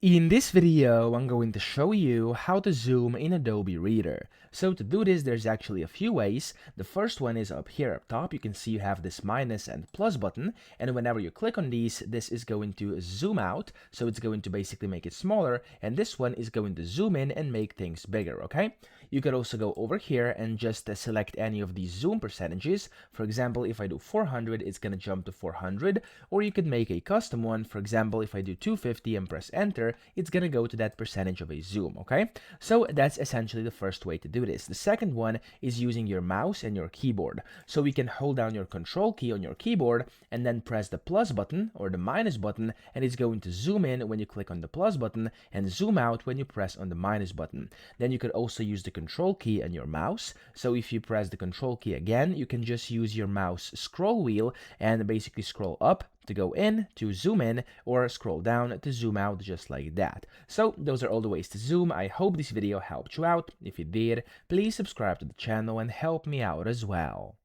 In this video, I'm going to show you how to zoom in Adobe Reader. So to do this, there's actually a few ways. The first one is up here up top. You can see you have this minus and plus button, and whenever you click on these, this is going to zoom out. So it's going to basically make it smaller, and this one is going to zoom in and make things bigger, okay? You could also go over here and just select any of these zoom percentages. For example, if I do 400, it's going to jump to 400, or you could make a custom one. For example, if I do 250 and press enter, it's gonna go to that percentage of a zoom, okay? So that's essentially the first way to do this. The second one is using your mouse and your keyboard. So we can hold down your control key on your keyboard and then press the plus button or the minus button, and it's going to zoom in when you click on the plus button and zoom out when you press on the minus button. Then you could also use the control key on your mouse. So if you press the control key again, you can just use your mouse scroll wheel and basically scroll up to go in, to zoom in, or scroll down to zoom out, just like that. So those are all the ways to zoom. I hope this video helped you out. If it did, please subscribe to the channel and help me out as well.